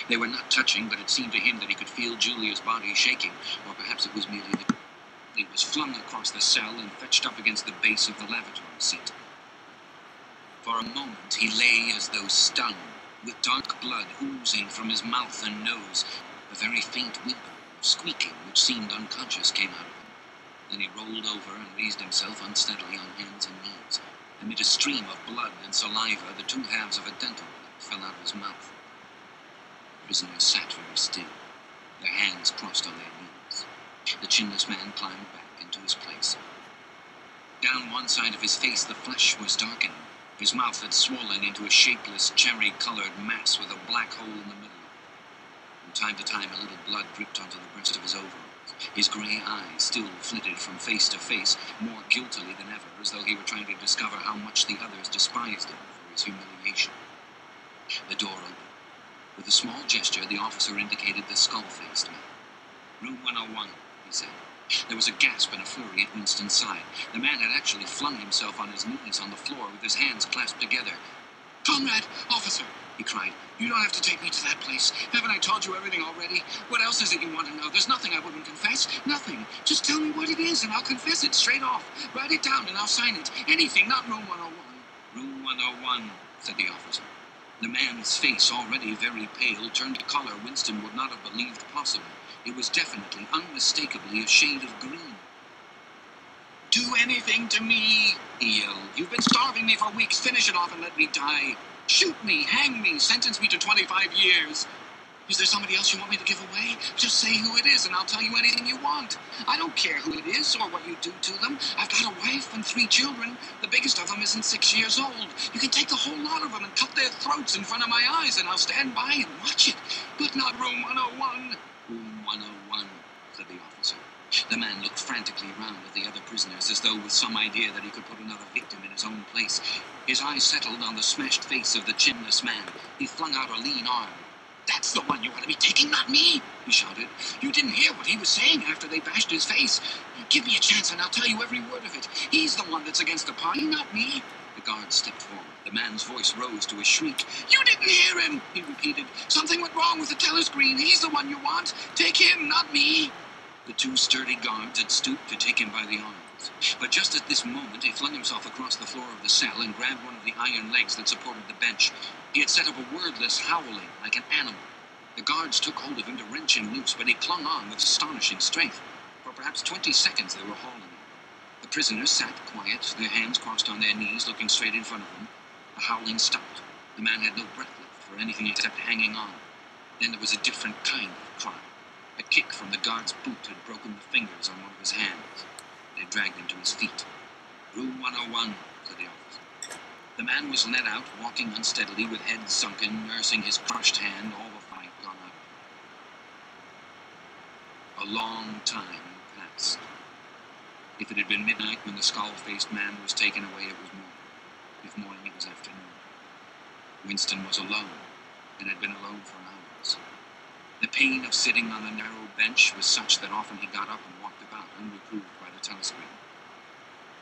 They were not touching, but it seemed to him that he could feel Julia's body shaking, or perhaps it was merely the... He was flung across the cell and fetched up against the base of the lavatory seat. For a moment he lay as though stunned, with dark blood oozing from his mouth and nose. A very faint whimper or squeaking, which seemed unconscious, came out of him. Then he rolled over and raised himself unsteadily on hands and knees. Amid a stream of blood and saliva, the two halves of a dental plate fell out of his mouth. The prisoners sat very still, their hands crossed on their knees. The chinless man climbed back into his place. Down one side of his face the flesh was darkening. His mouth had swollen into a shapeless, cherry-colored mass with a black hole in the middle. From time to time a little blood dripped onto the breast of his overalls. His grey eyes still flitted from face to face, more guiltily than ever, as though he were trying to discover how much the others despised him for his humiliation. The door opened. With a small gesture, the officer indicated the skull-faced man. "Room 101, he said. There was a gasp and a flurry at Winston's side. The man had actually flung himself on his knees on the floor with his hands clasped together. "Comrade, officer," he cried, "you don't have to take me to that place. Haven't I told you everything already? What else is it you want to know? There's nothing I wouldn't confess. Nothing. Just tell me what it is and I'll confess it straight off. Write it down and I'll sign it. Anything, not room 101. "Room 101, said the officer. The man's face, already very pale, turned a color Winston would not have believed possible. It was definitely, unmistakably a shade of green. "Do anything to me," he yelled. "You've been starving me for weeks. Finish it off and let me die. Shoot me, hang me, sentence me to 25 years. Is there somebody else you want me to give away? Just say who it is and I'll tell you anything you want. I don't care who it is or what you do to them. I've got a wife and 3 children. The biggest of them isn't 6 years old. You can take the whole lot of them and cut their throats in front of my eyes and I'll stand by and watch it. But not room 101. "Room 101, said the officer. The man looked frantically round at the other prisoners, as though with some idea that he could put another victim in his own place. His eyes settled on the smashed face of the chinless man. He flung out a lean arm. "That's the one you ought to be taking, not me," he shouted. "You didn't hear what he was saying after they bashed his face. Give me a chance and I'll tell you every word of it. He's the one that's against the party, not me." The guard stepped forward. The man's voice rose to a shriek. "You didn't hear him," he repeated. "Something went wrong with the telescreen. He's the one you want. Take him, not me." The 2 sturdy guards had stooped to take him by the arms. But just at this moment he flung himself across the floor of the cell and grabbed one of the iron legs that supported the bench. He had set up a wordless howling like an animal. The guards took hold of him to wrench him loose, but he clung on with astonishing strength. For perhaps 20 seconds they were hauling him. The prisoners sat quiet, their hands crossed on their knees, looking straight in front of them. The howling stopped. The man had no breath left for anything except hanging on. Then there was a different kind of cry. A kick from the guard's boot had broken the fingers on one of his hands. They dragged him to his feet. "Room 101, said the officer. The man was led out, walking unsteadily with head sunken, nursing his crushed hand, all the fight gone out of him. A long time passed. If it had been midnight when the skull-faced man was taken away, it was morning. If morning, it was afternoon. Winston was alone, and had been alone for hours. The pain of sitting on the narrow bench was such that often he got up and walked about, unreproved by the telescreen.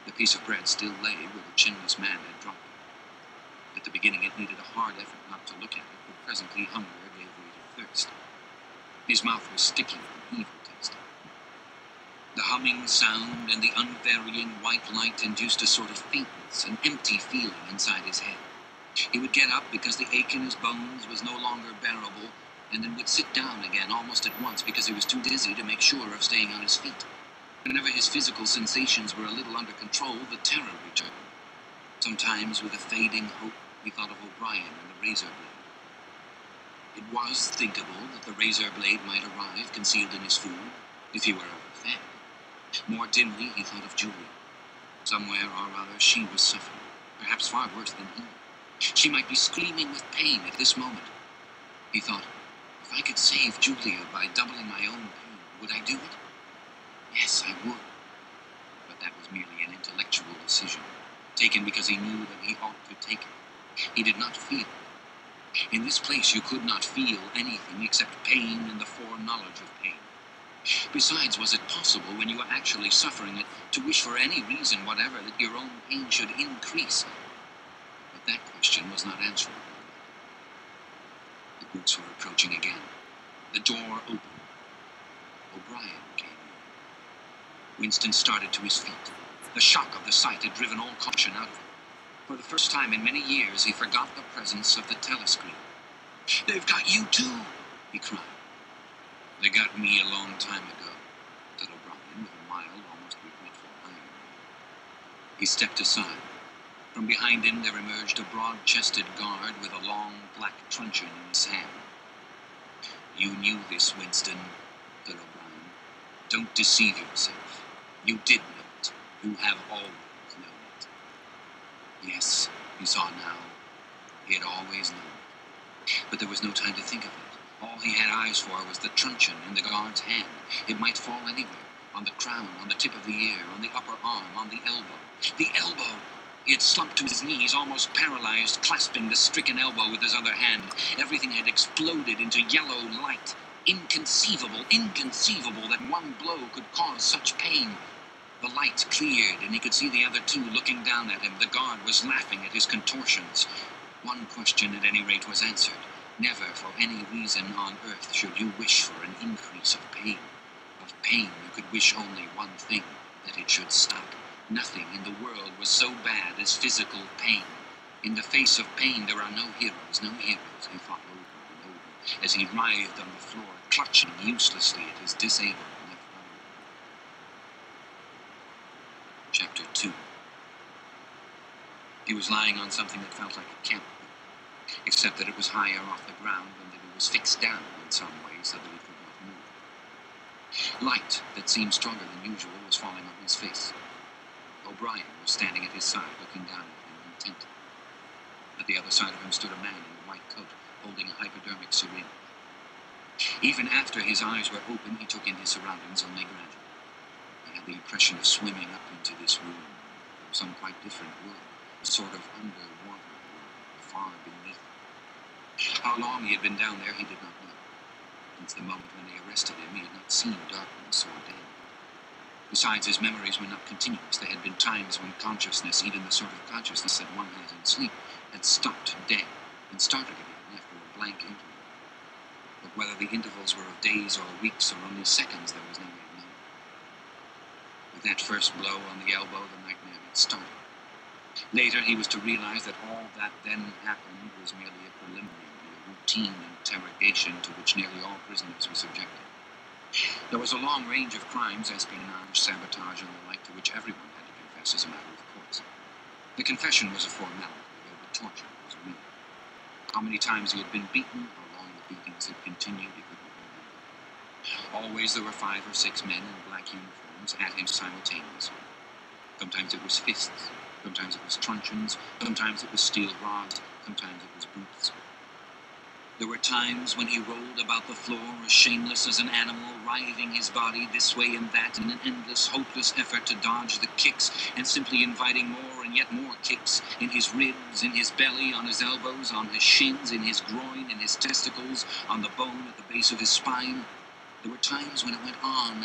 The piece of bread still lay where the chinless man had dropped it. At the beginning it needed a hard effort not to look at it, but presently hunger gave way to thirst. His mouth was sticky and evil-tasting. The humming sound and the unvarying white light induced a sort of faintness, an empty feeling inside his head. He would get up because the ache in his bones was no longer bearable, and then would sit down again almost at once because he was too dizzy to make sure of staying on his feet. Whenever his physical sensations were a little under control, the terror returned. Sometimes, with a fading hope, he thought of O'Brien and the razor blade. It was thinkable that the razor blade might arrive concealed in his food, if he were ever fed. More dimly, he thought of Julia. Somewhere or other, she was suffering, perhaps far worse than he. She might be screaming with pain at this moment. He thought, if I could save Julia by doubling my own pain, would I do it? Yes, I would. But that was merely an intellectual decision, taken because he knew that he ought to take it. He did not feel. In this place you could not feel anything except pain and the foreknowledge of pain. Besides, was it possible, when you were actually suffering it, to wish for any reason whatever that your own pain should increase? But that question was not answerable. The boots were approaching again. The door opened. O'Brien came in. Winston started to his feet. The shock of the sight had driven all caution out of him. For the first time in many years, he forgot the presence of the telescreen. "They've got you too," he cried. "They got me a long time ago," said O'Brien with a mild, almost regretful irony. He stepped aside. From behind him there emerged a broad-chested guard with a long black truncheon in his hand. "You knew this, Winston," said O'Brien. "Don't deceive yourself. You did know it. You have always known it." Yes, he saw now. He had always known it. But there was no time to think of it. All he had eyes for was the truncheon in the guard's hand. It might fall anywhere. On the crown, on the tip of the ear, on the upper arm, on the elbow. The elbow! He had slumped to his knees, almost paralyzed, clasping the stricken elbow with his other hand. Everything had exploded into yellow light. Inconceivable that one blow could cause such pain. The light cleared, and he could see the other two looking down at him. The guard was laughing at his contortions. One question, at any rate, was answered. Never, for any reason on earth, should you wish for an increase of pain. Of pain you could wish only one thing, that it should stop. Nothing in the world was so bad as physical pain. In the face of pain there are no heroes, he thought over and over, as he writhed on the floor, clutching uselessly at his disabled left arm. Chapter 2. He was lying on something that felt like a camp, except that it was higher off the ground and that it was fixed down in some way so that it could not move. Light that seemed stronger than usual was falling on his face. O'Brien was standing at his side, looking down at him intently. At the other side of him stood a man in a white coat, holding a hypodermic syringe. Even after his eyes were open, he took in his surroundings only gradually. He had the impression of swimming up into this room, from some quite different world, a sort of underwater world, far beneath him. How long he had been down there, he did not know. Since the moment when they arrested him, he had not seen darkness or death. Besides, his memories were not continuous. There had been times when consciousness, even the sort of consciousness that one has in sleep, had stopped dead and started again after a blank interval. But whether the intervals were of days or weeks or only seconds, there was no way of knowing. With that first blow on the elbow, the nightmare had started. Later, he was to realize that all that then happened was merely a preliminary, a routine interrogation to which nearly all prisoners were subjected. There was a long range of crimes, espionage, sabotage, and the like, to which everyone had to confess as a matter of course. The confession was a formality, though the torture was real. How many times he had been beaten, how long the beatings had continued, he could not remember. Always there were 5 or 6 men in black uniforms at him simultaneously. Sometimes it was fists, sometimes it was truncheons, sometimes it was steel rods, sometimes it was boots. There were times when he rolled about the floor as shameless as an animal, writhing his body this way and that in an endless, hopeless effort to dodge the kicks, and simply inviting more and yet more kicks in his ribs, in his belly, on his elbows, on his shins, in his groin, in his testicles, on the bone at the base of his spine. There were times when it went on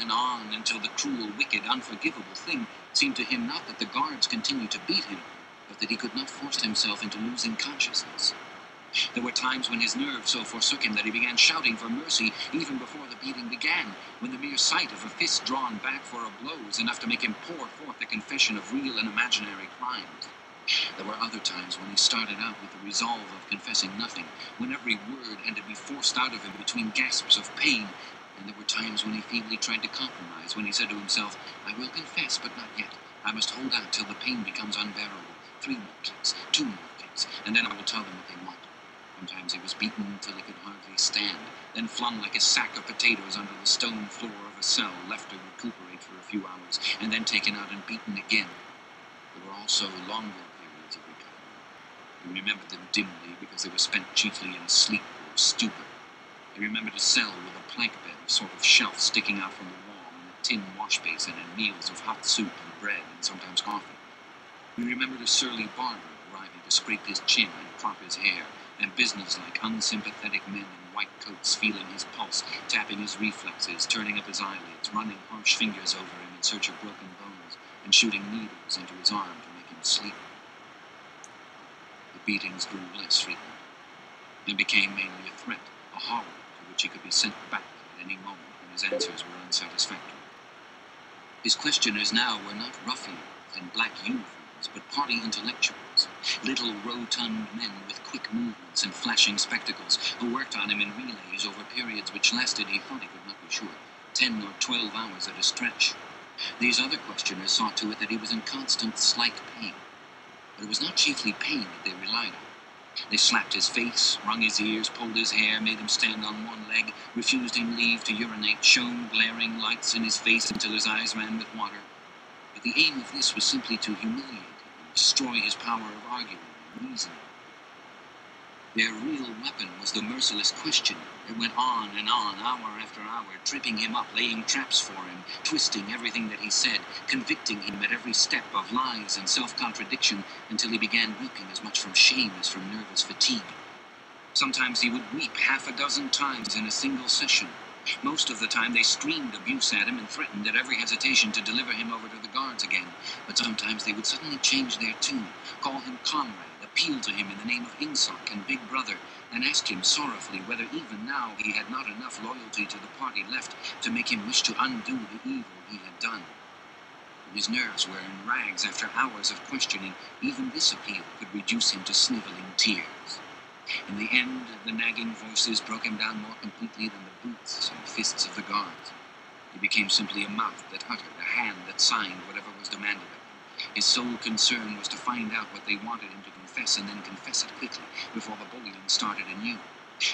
until the cruel, wicked, unforgivable thing seemed to him not that the guards continued to beat him, but that he could not force himself into losing consciousness. There were times when his nerves so forsook him that he began shouting for mercy even before the beating began, when the mere sight of a fist drawn back for a blow was enough to make him pour forth the confession of real and imaginary crimes. There were other times when he started out with the resolve of confessing nothing, when every word had to be forced out of him between gasps of pain, and there were times when he feebly tried to compromise, when he said to himself, "I will confess, but not yet. I must hold out till the pain becomes unbearable. 3 more kicks, 2 more kicks, and then I will tell them what they want." Sometimes he was beaten until he could hardly stand, then flung like a sack of potatoes under the stone floor of a cell, left to recuperate for a few hours, and then taken out and beaten again. There were also longer periods of recovery. He remembered them dimly because they were spent chiefly in a sleep or stupor. He remembered a cell with a plank bed, a sort of shelf sticking out from the wall, and a tin wash basin, and meals of hot soup and bread, and sometimes coffee. He remembered a surly barber arriving to scrape his chin and crop his hair, and businesslike, unsympathetic men in white coats feeling his pulse, tapping his reflexes, turning up his eyelids, running harsh fingers over him in search of broken bones, and shooting needles into his arm to make him sleep. The beatings grew less frequent. and became mainly a threat, a horror to which he could be sent back at any moment when his answers were unsatisfactory. His questioners now were not ruffians in black uniforms, but party intellectuals, little rotund men with quick movements and flashing spectacles, who worked on him in relays over periods which lasted, he thought he could not be sure, 10 or 12 hours at a stretch. These other questioners saw to it that he was in constant slight pain, but it was not chiefly pain that they relied on. They slapped his face, wrung his ears, pulled his hair, made him stand on one leg, refused him leave to urinate, shone glaring lights in his face until his eyes ran with water. But the aim of this was simply to humiliate him and destroy his power of arguing and reasoning. Their real weapon was the merciless questioning. It went on, hour after hour, tripping him up, laying traps for him, twisting everything that he said, convicting him at every step of lies and self-contradiction, until he began weeping as much from shame as from nervous fatigue. Sometimes he would weep half a dozen times in a single session. Most of the time they screamed abuse at him and threatened at every hesitation to deliver him over to the guards again. But sometimes they would suddenly change their tune, call him comrade, appeal to him in the name of Ingsoc and Big Brother, and ask him sorrowfully whether even now he had not enough loyalty to the party left to make him wish to undo the evil he had done. When his nerves were in rags after hours of questioning, even this appeal could reduce him to sniveling tears. In the end, the nagging voices broke him down more completely than the boots and fists of the guards. He became simply a mouth that uttered, a hand that signed whatever was demanded of him. His sole concern was to find out what they wanted him to confess, and then confess it quickly, before the bullying started anew.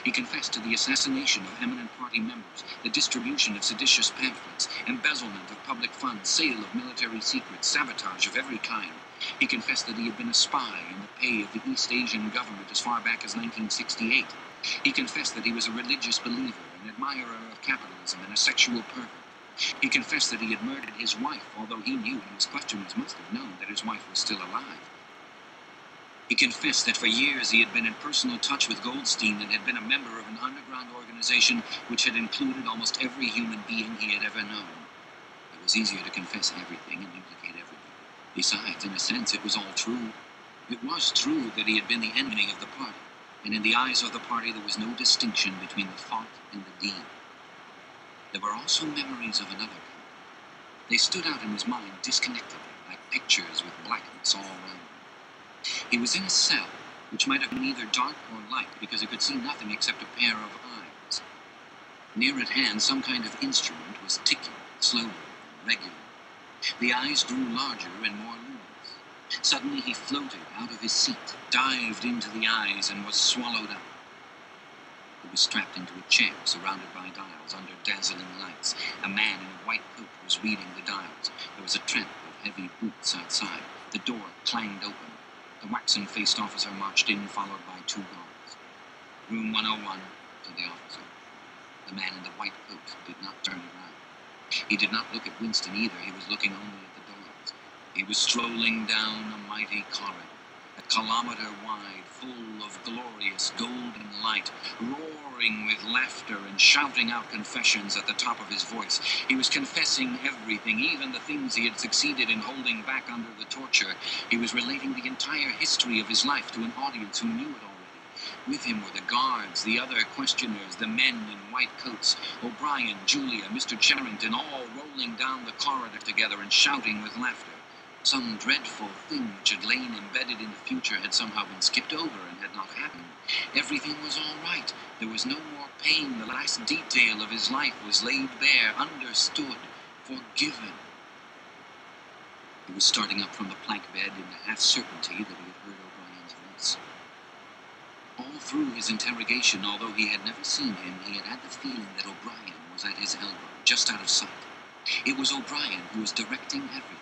He confessed to the assassination of eminent party members, the distribution of seditious pamphlets, embezzlement of public funds, sale of military secrets, sabotage of every kind. He confessed that he had been a spy in the pay of the East Asian government as far back as 1968. He confessed that he was a religious believer, an admirer of capitalism, and a sexual pervert. He confessed that he had murdered his wife, although he knew, and his questioners must have known, that his wife was still alive. He confessed that for years he had been in personal touch with Goldstein and had been a member of an underground organization which had included almost every human being he had ever known. It was easier to confess everything and implicate everybody. Besides, in a sense, it was all true. It was true that he had been the enemy of the party, and in the eyes of the party there was no distinction between the thought and the deed. There were also memories of another kind. They stood out in his mind disconnectedly, like pictures with blackness all around him. He was in a cell, which might have been either dark or light, because he could see nothing except a pair of eyes. Near at hand, some kind of instrument was ticking, slowly and regularly. The eyes grew larger and more luminous. Suddenly he floated out of his seat, dived into the eyes, and was swallowed up. He was strapped into a chair, surrounded by dials under dazzling lights. A man in a white coat was reading the dials. There was a tramp of heavy boots outside. The door clanged open. The waxen-faced officer marched in, followed by 2 guards. "Room 101, said the officer. The man in the white coat did not turn around. He did not look at Winston either. He was looking only at the doors. He was strolling down a mighty corridor, a kilometer wide, full of glorious golden light, roaring with laughter and shouting out confessions at the top of his voice. He was confessing everything, even the things he had succeeded in holding back under the torture. He was relating the entire history of his life to an audience who knew it already. With him were the guards, the other questioners, the men in white coats, O'Brien, Julia, Mr. Charrington, all rolling down the corridor together and shouting with laughter. Some dreadful thing which had lain embedded in the future had somehow been skipped over and had not happened. Everything was all right. There was no more pain. The last detail of his life was laid bare, understood, forgiven. He was starting up from the plank bed in the half-certainty that he had heard O'Brien's voice. All through his interrogation, although he had never seen him, he had had the feeling that O'Brien was at his elbow, just out of sight. It was O'Brien who was directing everything.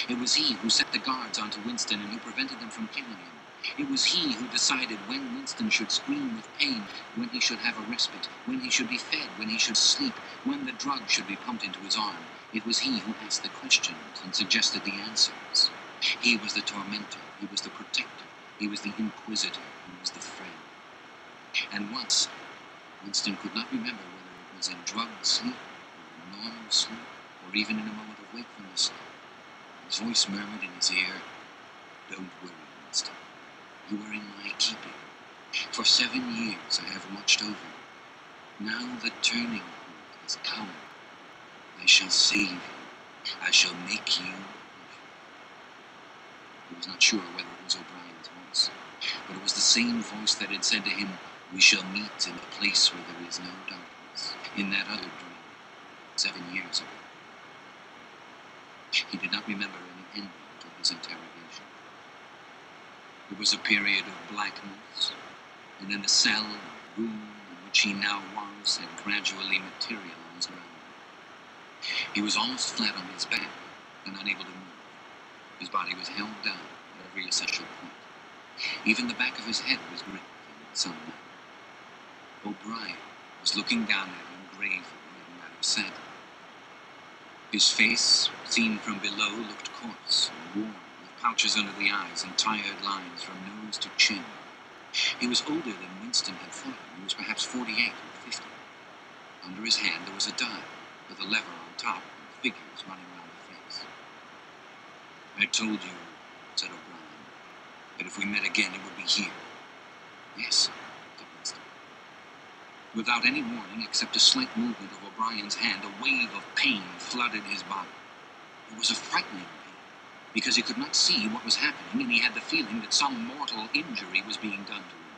It was he who set the guards onto Winston and who prevented them from killing him. It was he who decided when Winston should scream with pain, when he should have a respite, when he should be fed, when he should sleep, when the drug should be pumped into his arm. It was he who asked the questions and suggested the answers. He was the tormentor, he was the protector, he was the inquisitor, he was the friend. And once, Winston could not remember whether it was in drugged sleep, or in normal sleep, or even in a moment of wakefulness. His voice murmured in his ear, "Don't worry, Winston. You are in my keeping. For 7 years I have watched over you. Now the turning point has come. I shall save you. I shall make you. He was not sure whether it was O'Brien's voice, but it was the same voice that had said to him, "We shall meet in a place where there is no darkness," in that other dream, 7 years ago. He did not remember any ending to his interrogation. There was a period of blackness, and then the cell and room in which he now was had gradually materialized around him. He was almost flat on his back and unable to move. His body was held down at every essential point. Even the back of his head was gripped in some manner. O'Brien was looking down at him gravely and rather sadly. His face, seen from below, looked coarse and worn, with pouches under the eyes and tired lines from nose to chin. He was older than Winston had thought him. He was perhaps 48 or 50. Under his hand there was a dial, with a lever on top and figures running around the face. "I told you," said O'Brien, "that if we met again it would be here." "Yes," said Winston. Without any warning, except a slight movement of O'Brien's hand, a wave of pain flooded his body. It was a frightening pain, because he could not see what was happening, and he had the feeling that some mortal injury was being done to him.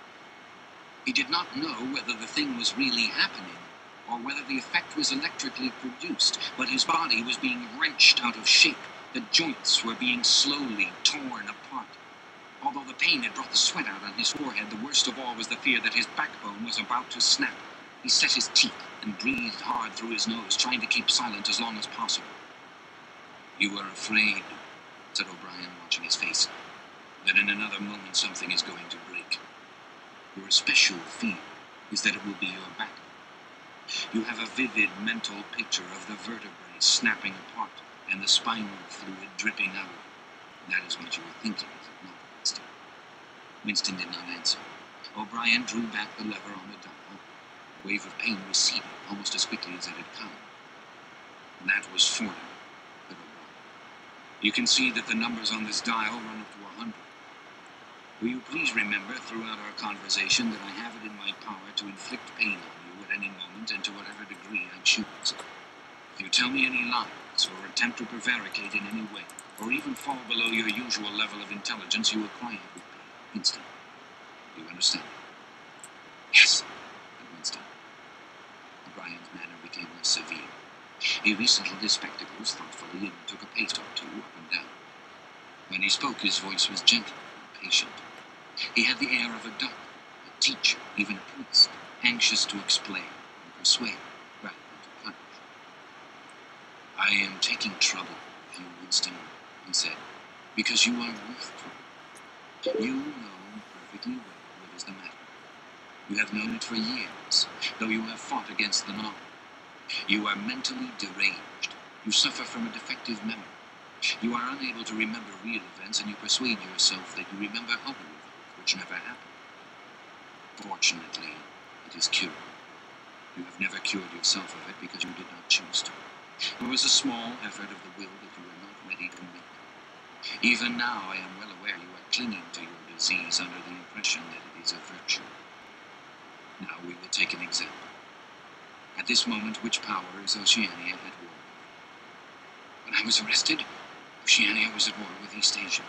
He did not know whether the thing was really happening, or whether the effect was electrically produced, but his body was being wrenched out of shape. The joints were being slowly torn apart. Although the pain had brought the sweat out on his forehead, the worst of all was the fear that his backbone was about to snap. He set his teeth and breathed hard through his nose, trying to keep silent as long as possible. "You are afraid," said O'Brien, watching his face, "that in another moment something is going to break. Your especial fear is that it will be your backbone. You have a vivid mental picture of the vertebrae snapping apart and the spinal fluid dripping out. That is what you were thinking, is it not, Winston?" Winston did not answer. O'Brien drew back the lever on the dial. The wave of pain receded almost as quickly as it had come. "That was 40, said O'Brien. "You can see that the numbers on this dial run up to 100. Will you please remember throughout our conversation that I have it in my power to inflict pain on you at any moment and to whatever degree I choose. If you tell me any lies, or attempt to prevaricate in any way, or even fall below your usual level of intelligence, you will quiet with me instantly. Do you understand?" "Yes," said Winston. O'Brien's manner became less severe. He resettled his spectacles thoughtfully and took a pace or two up and down. When he spoke, his voice was gentle and patient. He had the air of a doctor, a teacher, even a priest, anxious to explain and persuade rather than to punish. "I am taking trouble with you, Winston," he said, "because you are worth trouble. You know perfectly well what is the matter. You have known it for years, though you have fought against the knowledge. You are mentally deranged. You suffer from a defective memory. You are unable to remember real events, and you persuade yourself that you remember other events which never happened. Fortunately, it is curable. You have never cured yourself of it because you did not choose to. It was a small effort of the will that you were not ready to make. Even now, I am well aware you are clinging to your disease under the impression that it is a virtue. Now we will take an example. At this moment, which power is Oceania at war with? When I was arrested, Oceania was at war with East Asia.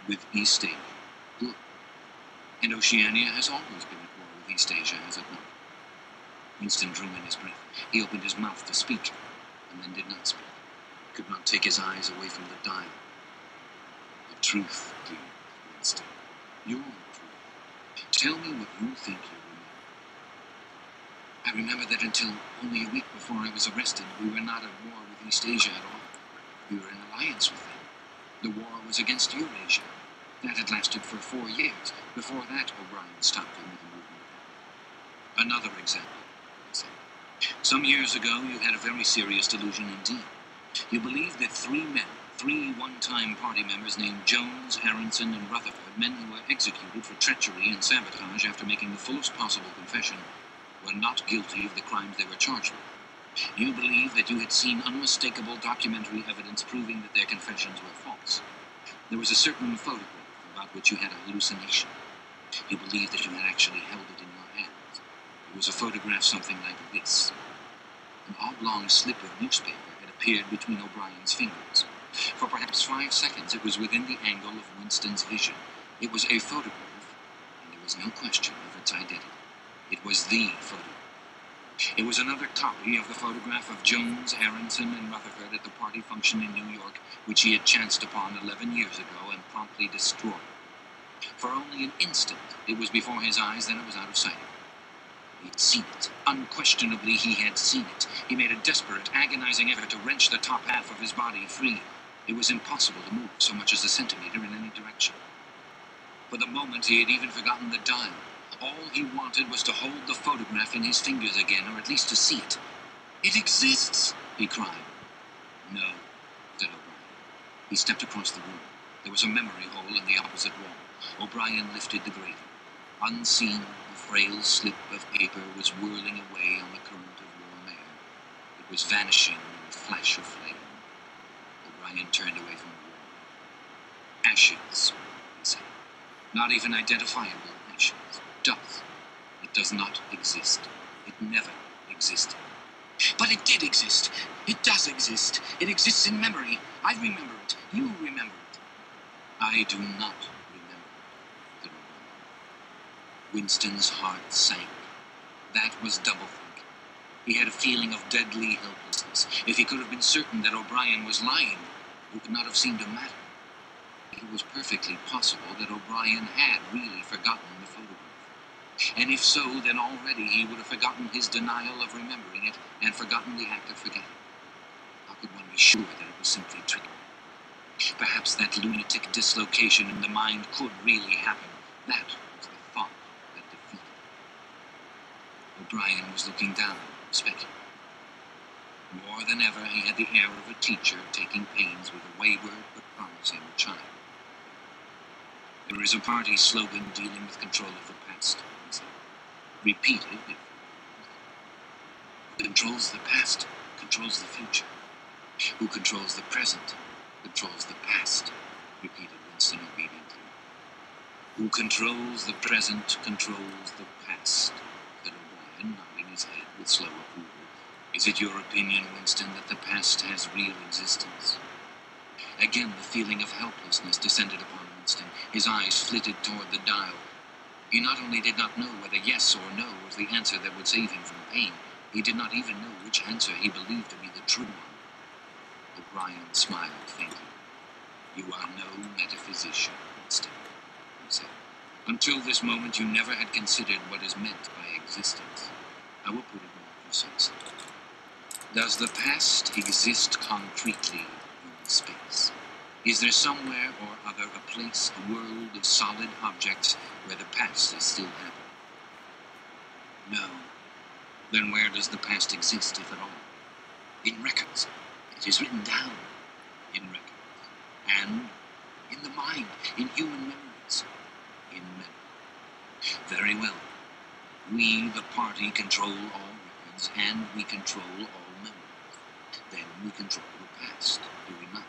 With East Asia. Good. And Oceania has always been at war with East Asia, has it not? Winston drew in his breath. He opened his mouth to speak, and then did not speak. He could not take his eyes away from the dial. The truth, dear Winston. Your truth. Tell me what you think you remember. I remember that until only a week before I was arrested, we were not at war with East Asia at all. We were in alliance with them. The war was against Eurasia. That had lasted for 4 years. Before that, O'Brien stopped him with a movement. Another example, he said. Some years ago, you had a very serious delusion indeed. You believed that 3 men, 3 one-time party members named Jones, Aronson, and Rutherford, men who were executed for treachery and sabotage after making the fullest possible confession, were not guilty of the crimes they were charged with. You believed that you had seen unmistakable documentary evidence proving that their confessions were false. There was a certain photograph about which you had a hallucination. You believed that you had actually held it in your hands. It was a photograph something like this. An oblong slip of newspaper had appeared between O'Brien's fingers. For perhaps 5 seconds it was within the angle of Winston's vision. It was a photograph, and there was no question of its identity. It was the photograph. It was another copy of the photograph of Jones, Aronson, and Rutherford at the party function in New York, which he had chanced upon 11 years ago and promptly destroyed. For only an instant it was before his eyes, then it was out of sight. He had seen it. Unquestionably, he had seen it. He made a desperate, agonizing effort to wrench the top half of his body free. It was impossible to move so much as a centimeter in any direction. For the moment, he had even forgotten the dial. All he wanted was to hold the photograph in his fingers again, or at least to see it. "It exists!" he cried. "No," said O'Brien. He stepped across the room. There was a memory hole in the opposite wall. O'Brien lifted the grating. Unseen, the frail slip of paper was whirling away on the current of warm air. It was vanishing in a flash of flame. O'Brien turned away from the wall. "Ashes," he said. "Not even identifiable ashes. Dust. It does not exist. It never existed." "But it did exist. It does exist. It exists in memory. I remember it. You remember it." "I do not remember," said O'Brien. Winston's heart sank. That was doublethink. He had a feeling of deadly helplessness. If he could have been certain that O'Brien was lying, it would not have seemed to matter. It was perfectly possible that O'Brien had really forgotten the photograph. And if so, then already he would have forgotten his denial of remembering it and forgotten the act of forgetting. How could one be sure that it was simply trickery? Perhaps that lunatic dislocation in the mind could really happen. That was the thought that defeated him. O'Brien was looking down, speculating. More than ever, he had the air of a teacher taking pains with a wayward but promising child. "There is a party slogan dealing with control of the past," he said. "Repeat it if who controls the past, controls the future. Who controls the present, controls the past," repeated Winston obediently. "Who controls the present, controls the past," said O'Brien, nodding his head with slow approval. "Is it your opinion, Winston, that the past has real existence?" Again the feeling of helplessness descended upon Winston. His eyes flitted toward the dial. He not only did not know whether yes or no was the answer that would save him from pain, he did not even know which answer he believed to be the true one. O'Brien smiled faintly. "You are no metaphysician, Winston," he said. "Until this moment you never had considered what is meant by existence. I will put it more precisely. Does the past exist concretely in space? Is there somewhere or other a place, a world of solid objects where the past is still happening?" "No." "Then where does the past exist, if at all?" "In records. It is written down." "In records. And in the mind, in human memories." "In memory. Very well. We, the party, control all records, and we control all memories. Then we control the past, do we not?"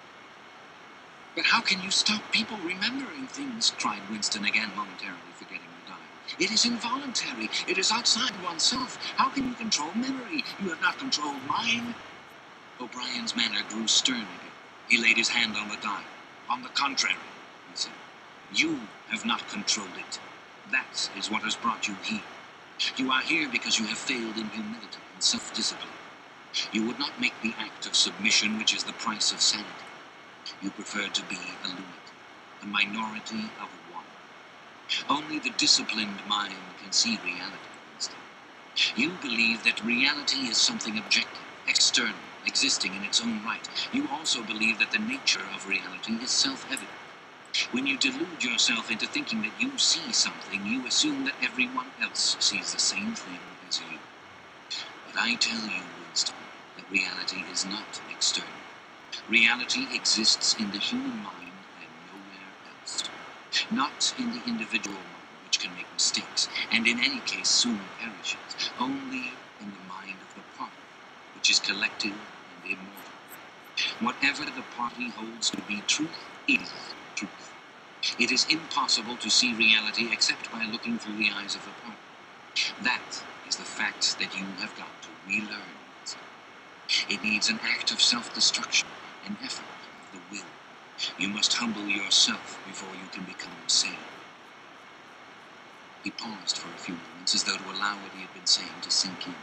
"But how can you stop people remembering things?" cried Winston, again momentarily forgetting the dial. "It is involuntary. It is outside oneself. How can you control memory? You have not controlled mine." O'Brien's manner grew stern again. He laid his hand on the dial. "On the contrary," he said, "you have not controlled it. That is what has brought you here. You are here because you have failed in humility and self-discipline. You would not make the act of submission which is the price of sanity. You prefer to be a lunatic, a minority of one. Only the disciplined mind can see reality, Winston. You believe that reality is something objective, external, existing in its own right. You also believe that the nature of reality is self-evident. When you delude yourself into thinking that you see something, you assume that everyone else sees the same thing as you. But I tell you, Winston, that reality is not external. Reality exists in the human mind and nowhere else. Not in the individual mind, which can make mistakes, and in any case soon perishes. Only in the mind of the party, which is collective and immortal. Whatever the party holds to be truth is truth. It is impossible to see reality except by looking through the eyes of the party. That is the fact that you have got to relearn. It needs an act of self-destruction, an effort of the will. You must humble yourself before you can become sane. He paused for a few moments as though to allow what he had been saying to sink in.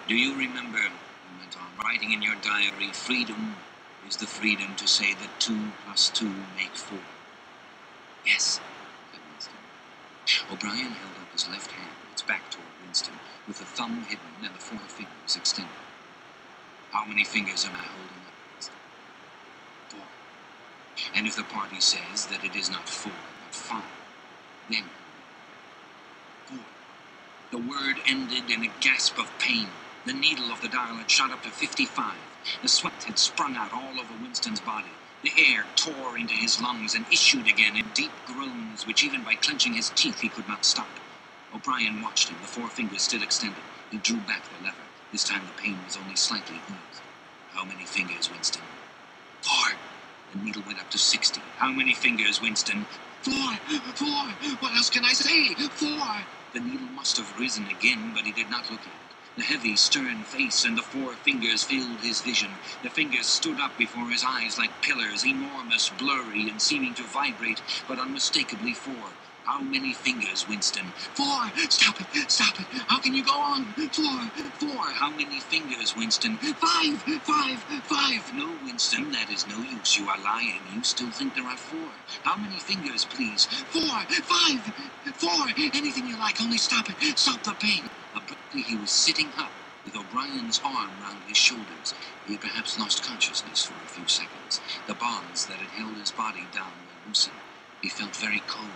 Do you remember, he went on, writing in your diary, freedom is the freedom to say that 2 + 2 make 4? Yes, said Winston. O'Brien held up his left hand, its back toward Winston, with the thumb hidden and the 4 fingers extended. How many fingers am I holding up, Winston? 4. And if the party says that it is not 4, but 5, then 4. The word ended in a gasp of pain. The needle of the dial had shot up to 55. The sweat had sprung out all over Winston's body. The air tore into his lungs and issued again in deep groans, which even by clenching his teeth he could not stop. O'Brien watched him, the 4 fingers still extended. He drew back the lever. This time the pain was only slightly eased. How many fingers, Winston? 4. The needle went up to 60. How many fingers, Winston? 4! 4! What else can I say? 4! The needle must have risen again, but he did not look at it. The heavy, stern face and the 4 fingers filled his vision. The fingers stood up before his eyes like pillars, enormous, blurry, and seeming to vibrate, but unmistakably 4. How many fingers, Winston? 4! Stop it! Stop it! How can you go on? 4! 4! How many fingers, Winston? 5! 5! 5! No, Winston, that is no use. You are lying. You still think there are 4. How many fingers, please? 4! 5! 4! Anything you like, only stop it. Stop the pain. Abruptly, he was sitting up, with O'Brien's arm round his shoulders. He had perhaps lost consciousness for a few seconds. The bonds that had held his body down were loosened. He felt very cold.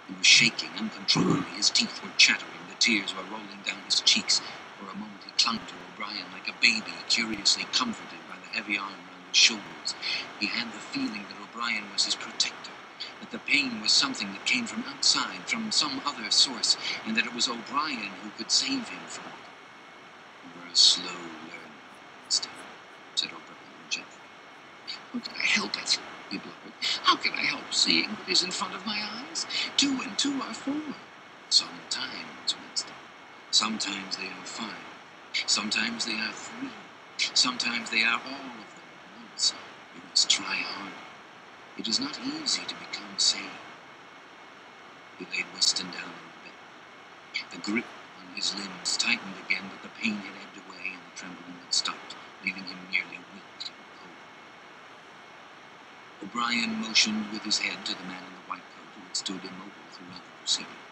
He was shaking uncontrollably. His teeth were chattering. The tears were rolling down his cheeks. For a moment he clung to O'Brien like a baby, curiously comforted by the heavy arm round his shoulders. He had the feeling that O'Brien was his protector, that the pain was something that came from outside, from some other source, and that it was O'Brien who could save him from it. You were a slow learner, Winston, said O'Brien gently. How can I help it? He blubbered. How can I help seeing what is in front of my eyes? 2 and 2 are 4. Sometimes, Winston. Sometimes they are 5. Sometimes they are 3. Sometimes they are all of them at once. You must try hard. It is not easy to become sane. He laid Winston down on the bed. The grip on his limbs tightened again, but the pain had ebbed away and the trembling had stopped, leaving him nearly weak and cold. O'Brien motioned with his head to the man in the white coat who had stood immobile throughout the proceeding.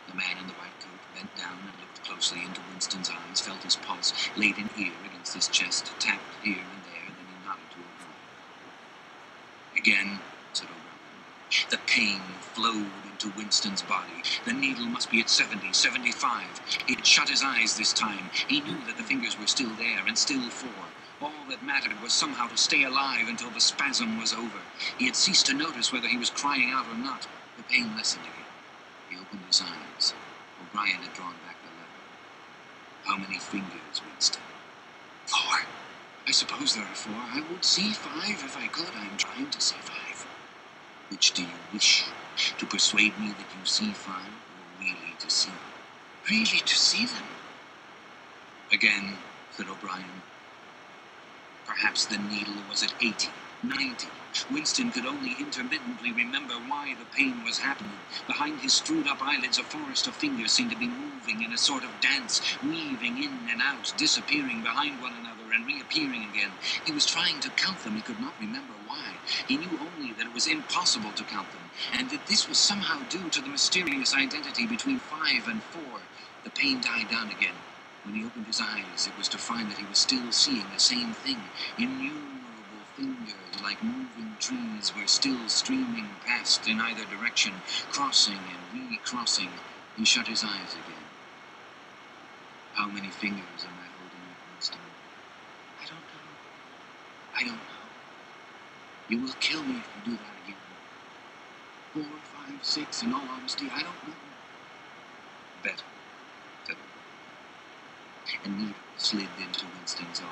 The man in the white coat bent down and looked closely into Winston's eyes, felt his pulse, laid an ear against his chest, tapped here and there, then he nodded to O'Brien. Again, said O'Brien. The pain flowed into Winston's body. The needle must be at 70, 75. He had shut his eyes this time. He knew that the fingers were still there, and still 4. All that mattered was somehow to stay alive until the spasm was over. He had ceased to notice whether he was crying out or not. The pain lessened again. He opened his eyes. O'Brien had drawn back the lever. How many fingers, Winston? 4. I suppose there are 4. I would see 5 if I could. I am trying to see 5. Which do you wish? To persuade me that you see 5, or really to see them? Really to see them? Again, said O'Brien. Perhaps the needle was at 80, 90. Winston could only intermittently remember why the pain was happening. Behind his screwed-up eyelids, a forest of fingers seemed to be moving in a sort of dance, weaving in and out, disappearing behind one another and reappearing again. He was trying to count them. He could not remember why. He knew only that it was impossible to count them, and that this was somehow due to the mysterious identity between 5 and 4. The pain died down again. When he opened his eyes, it was to find that he was still seeing the same thing. Innumerable fingers, like moving trees, were still streaming past in either direction, crossing and recrossing. He shut his eyes again. How many fingers am I holding up, Winston? I don't know. I don't know. You will kill me if you do that again. 4, 5, 6, in all honesty, I don't know. Better, said a needle slid into Winston's arm.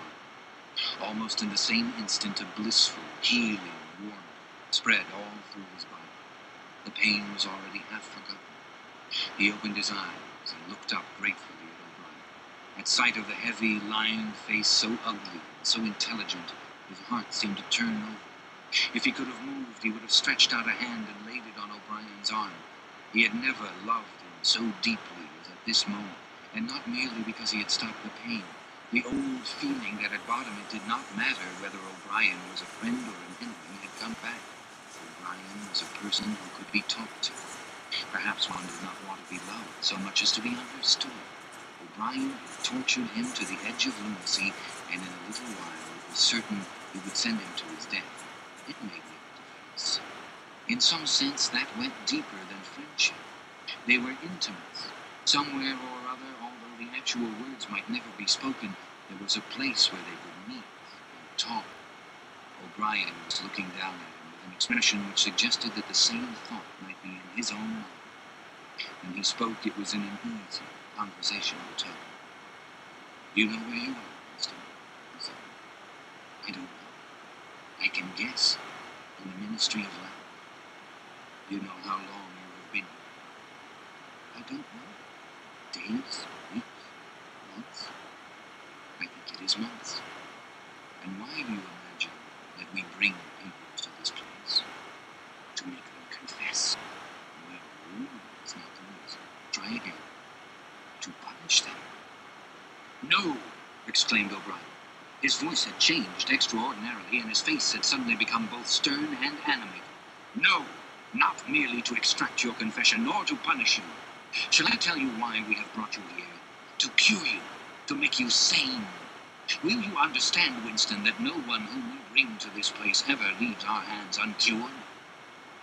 Almost in the same instant, a blissful, healing warmth spread all through his body. The pain was already half forgotten. He opened his eyes and looked up gratefully at O'Brien. At sight of the heavy, lined face, so ugly and so intelligent, his heart seemed to turn over. If he could have moved, he would have stretched out a hand and laid it on O'Brien's arm. He had never loved him so deeply as at this moment, and not merely because he had stopped the pain. The old feeling that at bottom it did not matter whether O'Brien was a friend or an enemy had come back. O'Brien was a person who could be talked to. Perhaps one did not want to be loved so much as to be understood. O'Brien had tortured him to the edge of lunacy, and in a little while it was certain he would send him to his death. It made no difference. In some sense, that went deeper than friendship. They were intimates. Somewhere or other, although the actual words might never be spoken, there was a place where they would meet and talk. O'Brien was looking down at him with an expression which suggested that the same thought might be in his own mind. When he spoke, it was in an easy, conversational tone. "You know where you are, Winston?" he said. "I don't know. I can guess. In the Ministry of Life. You know how long you have been here?" "I don't know. Days, weeks, months? I think it is months. And why do you imagine that we bring people to this place? To make them confess? Well, it's not the reason. Try again. To punish them." "No!" exclaimed O'Brien. His voice had changed extraordinarily, and his face had suddenly become both stern and animated. "No! Not merely to extract your confession, nor to punish you. Shall I tell you why we have brought you here? To cure you, to make you sane. Will you understand, Winston, that no one whom we bring to this place ever leaves our hands uncured?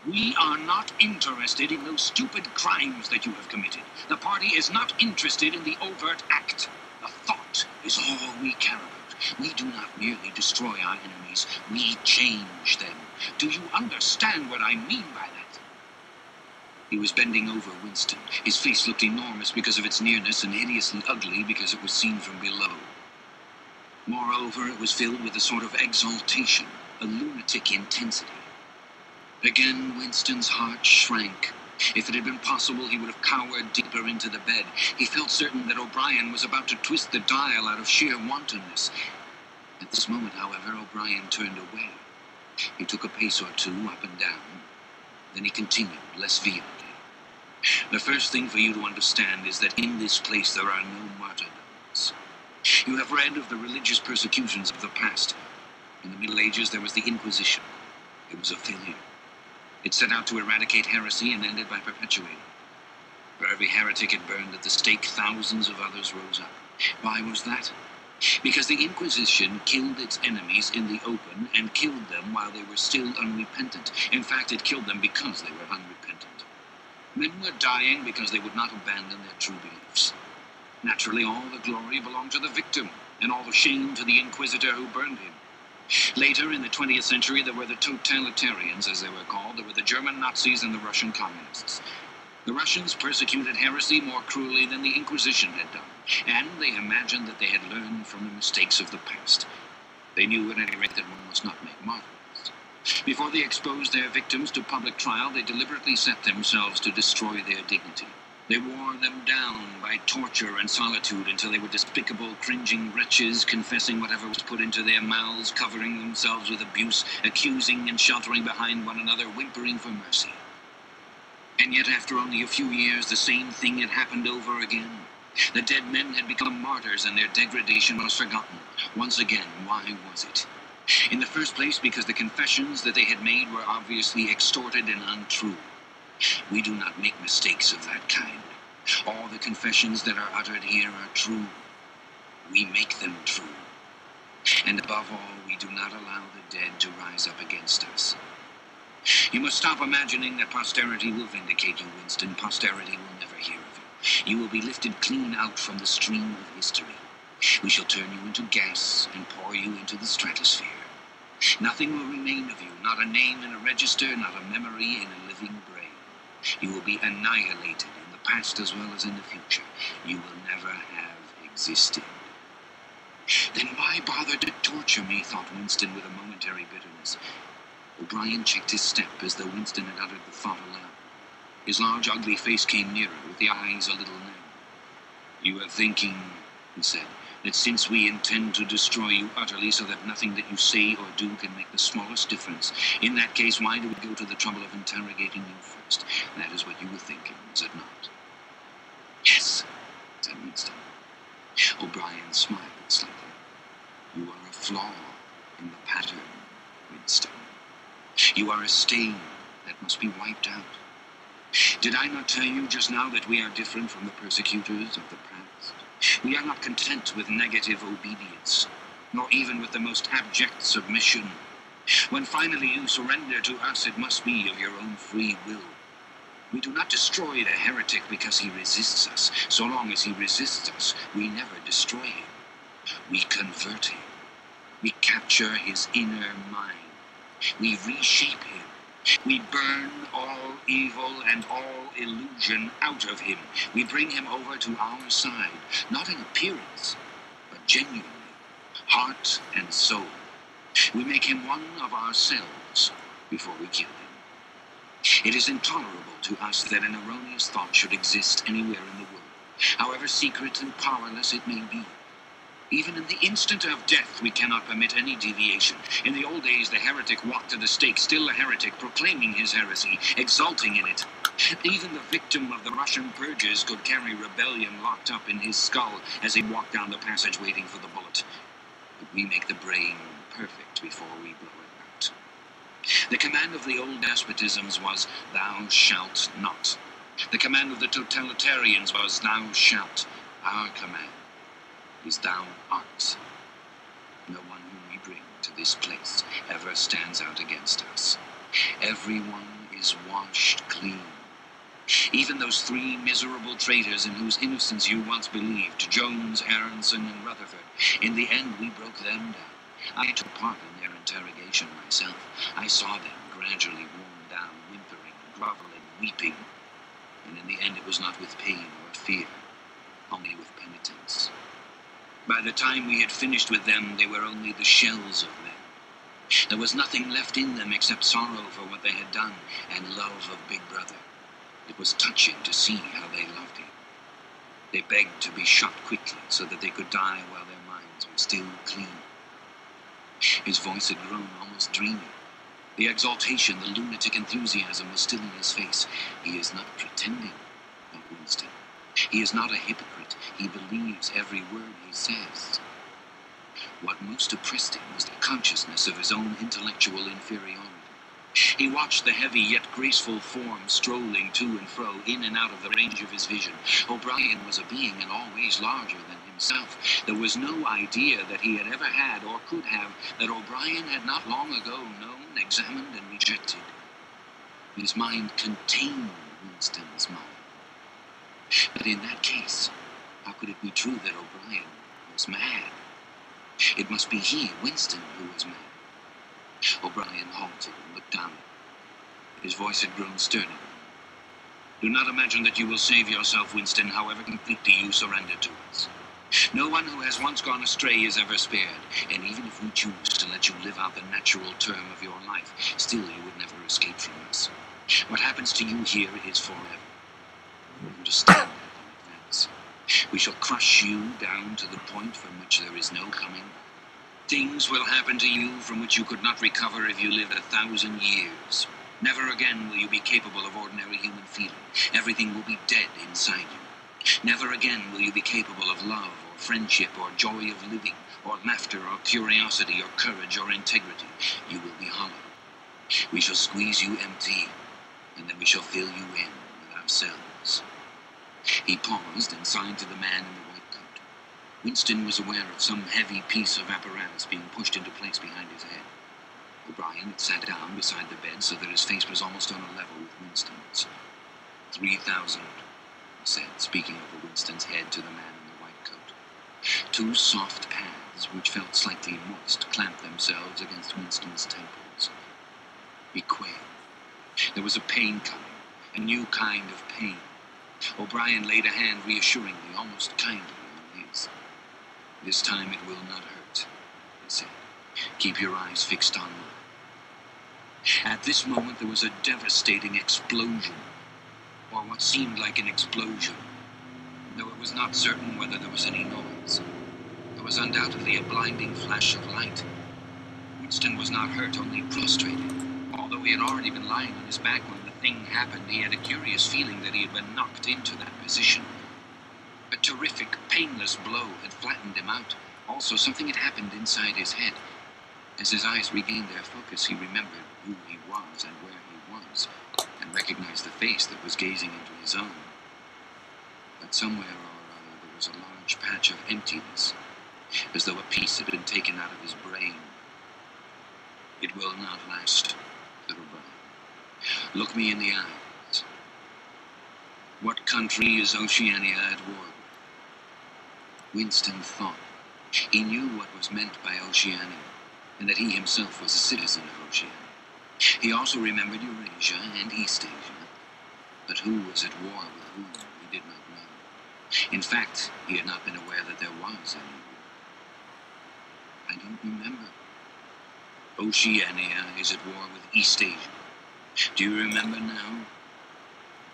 We are not interested in those stupid crimes that you have committed. The party is not interested in the overt act. The thought is all we care about. We do not merely destroy our enemies, we change them. Do you understand what I mean by that?" He was bending over Winston. His face looked enormous because of its nearness and hideously ugly because it was seen from below. Moreover, it was filled with a sort of exaltation, a lunatic intensity. Again, Winston's heart shrank. If it had been possible, he would have cowered deeper into the bed. He felt certain that O'Brien was about to twist the dial out of sheer wantonness. At this moment, however, O'Brien turned away. He took a pace or two up and down. Then he continued, less vehemently. "The first thing for you to understand is that in this place there are no martyrdoms. You have read of the religious persecutions of the past. In the Middle Ages there was the Inquisition. It was a failure. It set out to eradicate heresy and ended by perpetuating. For every heretic it burned at the stake, thousands of others rose up. Why was that? Because the Inquisition killed its enemies in the open and killed them while they were still unrepentant. In fact, it killed them because they were unrepentant. Men were dying because they would not abandon their true beliefs. Naturally, all the glory belonged to the victim, and all the shame to the inquisitor who burned him. Later, in the 20th century, there were the totalitarians, as they were called. There were the German Nazis and the Russian communists. The Russians persecuted heresy more cruelly than the Inquisition had done, and they imagined that they had learned from the mistakes of the past. They knew at any rate that one must not make martyrs. Before they exposed their victims to public trial, they deliberately set themselves to destroy their dignity. They wore them down by torture and solitude until they were despicable, cringing wretches, confessing whatever was put into their mouths, covering themselves with abuse, accusing and sheltering behind one another, whimpering for mercy. And yet, after only a few years, the same thing had happened over again. The dead men had become martyrs, and their degradation was forgotten. Once again, why was it? In the first place, because the confessions that they had made were obviously extorted and untrue. We do not make mistakes of that kind. All the confessions that are uttered here are true. We make them true. And above all, we do not allow the dead to rise up against us. You must stop imagining that posterity will vindicate you, Winston. Posterity will never hear of you. You will be lifted clean out from the stream of history. We shall turn you into gas and pour you into the stratosphere. Nothing will remain of you, not a name in a register, not a memory in a living brain. You will be annihilated in the past as well as in the future. You will never have existed. Then why bother to torture me, thought Winston with a momentary bitterness. O'Brien checked his step as though Winston had uttered the thought aloud. His large, ugly face came nearer, with the eyes a little narrow. "You are thinking," he said, "that since we intend to destroy you utterly so that nothing that you say or do can make the smallest difference, in that case, why do we go to the trouble of interrogating you first? That is what you were thinking, is it not?" "Yes," said Winston. O'Brien smiled slightly. "You are a flaw in the pattern, Winston. You are a stain that must be wiped out. Did I not tell you just now that we are different from the persecutors of the past? We are not content with negative obedience, nor even with the most abject submission. When finally you surrender to us, it must be of your own free will. We do not destroy the heretic because he resists us. So long as he resists us, we never destroy him. We convert him. We capture his inner mind. We reshape him. We burn all evil and all illusion out of him. We bring him over to our side, not in appearance, but genuinely, heart and soul. We make him one of ourselves before we kill him. It is intolerable to us that an erroneous thought should exist anywhere in the world, however secret and powerless it may be. Even in the instant of death, we cannot permit any deviation. In the old days, the heretic walked to the stake, still a heretic, proclaiming his heresy, exulting in it. Even the victim of the Russian purges could carry rebellion locked up in his skull as he walked down the passage waiting for the bullet. But we make the brain perfect before we blow it out. The command of the old despotisms was, "Thou shalt not." The command of the totalitarians was, "Thou shalt." Our command is, "Thou art." No one whom we bring to this place ever stands out against us. Everyone is washed clean. Even those three miserable traitors in whose innocence you once believed, Jones, Aronson, and Rutherford, in the end we broke them down. I took part in their interrogation myself. I saw them gradually worn down, whimpering, groveling, weeping. And in the end it was not with pain or fear, only with penitence. By the time we had finished with them, they were only the shells of men. There was nothing left in them except sorrow for what they had done and love of Big Brother. It was touching to see how they loved him. They begged to be shot quickly so that they could die while their minds were still clean. His voice had grown almost dreamy. The exaltation, the lunatic enthusiasm was still in his face. He is not pretending, thought Winston. He is not a hypocrite. He believes every word he says. What most oppressed him was the consciousness of his own intellectual inferiority. He watched the heavy yet graceful form strolling to and fro, in and out of the range of his vision. O'Brien was a being in all ways larger than himself. There was no idea that he had ever had or could have that O'Brien had not long ago known, examined, and rejected. His mind contained Winston's mind. But in that case, how could it be true that O'Brien was mad? It must be he, Winston, who was mad. O'Brien halted and looked down. His voice had grown sterner. "Do not imagine that you will save yourself, Winston, however completely you surrender to us. No one who has once gone astray is ever spared, and even if we choose to let you live out the natural term of your life, still you would never escape from us. What happens to you here is forever. Understand that in advance. We shall crush you down to the point from which there is no coming back. Things will happen to you from which you could not recover if you lived 1,000 years. Never again will you be capable of ordinary human feeling. Everything will be dead inside you. Never again will you be capable of love or friendship or joy of living or laughter or curiosity or courage or integrity. You will be hollow. We shall squeeze you empty, and then we shall fill you in with ourselves." He paused and signed to the man in the white coat. Winston was aware of some heavy piece of apparatus being pushed into place behind his head. O'Brien had sat down beside the bed so that his face was almost on a level with Winston's. 3,000, he said, speaking over Winston's head to the man in the white coat. Two soft pads, which felt slightly moist, clamped themselves against Winston's temples. He quailed. There was a pain coming, a new kind of pain. O'Brien laid a hand reassuringly, almost kindly, on his. "This time it will not hurt," he said. "Keep your eyes fixed on mine." At this moment there was a devastating explosion. or what seemed like an explosion. Though it was not certain whether there was any noise, there was undoubtedly a blinding flash of light. Winston was not hurt, only prostrated. Although he had already been lying on his back when the thing happened, he had a curious feeling that he had been knocked into that position. A terrific, painless blow had flattened him out. Also, something had happened inside his head. As his eyes regained their focus, he remembered who he was and where he was, and recognized the face that was gazing into his own. But somewhere or other there was a large patch of emptiness, as though a piece had been taken out of his brain. "It will not last," said O'Brien. "Look me in the eyes. What country is Oceania at war with?" Winston thought. He knew what was meant by Oceania, and that he himself was a citizen of Oceania. He also remembered Eurasia and East Asia, but who was at war with whom he did not know. In fact, he had not been aware that there was any war. "I don't remember." "Oceania is at war with East Asia. Do you remember now?"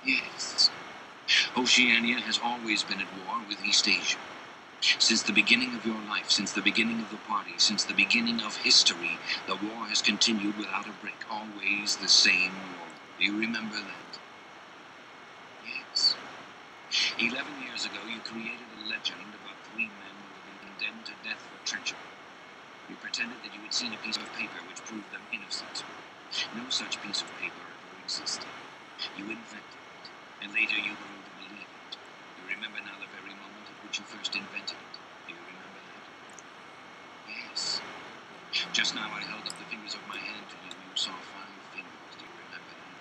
"Yes. Oceania has always been at war with East Asia. Since the beginning of your life, since the beginning of the party, since the beginning of history, the war has continued without a break. Always the same war. Do you remember that?" "Yes. 11 years ago, you created a legend about 3 men who had been condemned to death for treachery. You pretended that you had seen a piece of paper which proved them innocent. No such piece of paper ever existed. You invented it, and later you grew to believe it. You remember now the very moment at which you first invented it. Do you remember that?" "Yes. Just now I held up the fingers of my hand to you. You saw 5 fingers. Do you remember that?"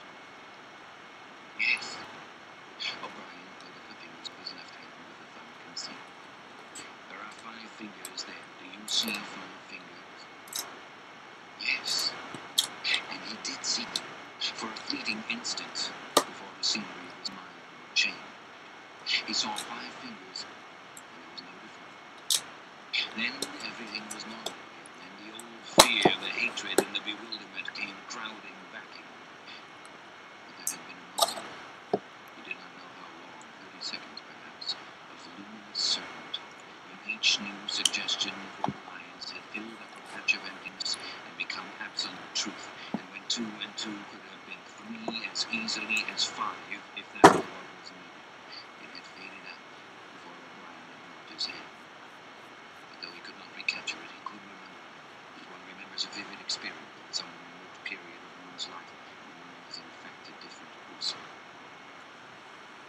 "Yes." O'Brien held up the fingers of his left hand with the thumb concealed. "There are 5 fingers there. Do you see 5 fingers?" "Yes." And he did see them, for a fleeting instant, before the scenery of his mind changed. He saw 5 fingers, and there was no difference. Then everything was normal again, and the old fear, the hatred, and the bewilderment came crowding back in him. But there had been a moment, he did not know how long, 30 seconds perhaps, of luminous certainty, when each new suggestion of O'Brien's had filled up a patch of emptiness and become absolute truth, and when 2 and 2 could have been 3 as easily as 5, if that were what was needed. It had faded out before O'Brien had moved his hand. But though he could not recapture it, he could remember, as one remembers a vivid experience at some remote period of one's life when one was in fact a different person.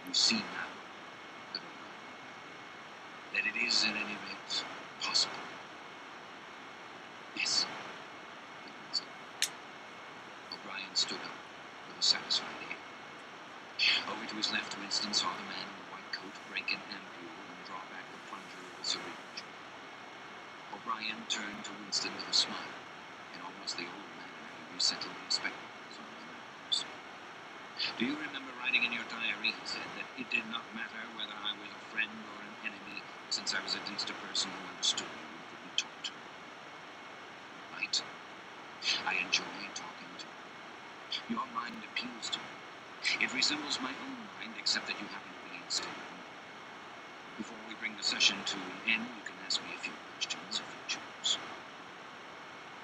"You see now," said O'Brien, "that it is, at any rate, possible." "Yes." O'Brien stood up with a satisfied air. Over to his left, Winston saw the man in the white coat break an ampule and draw back the plunger of a syringe. O'Brien turned to Winston with a smile, in almost the old manner he resettled his spectacles on the nose. "Do you remember writing in your diary," he said, "that it did not matter whether I was a friend or an enemy, since I was at least a person who understood you and could be talked to?" "Right. I enjoy talking to you. Your mind appeals to me. It resembles my own mind, except that you happen to be insane. Before we bring the session to an end, you can ask me a few questions if you choose."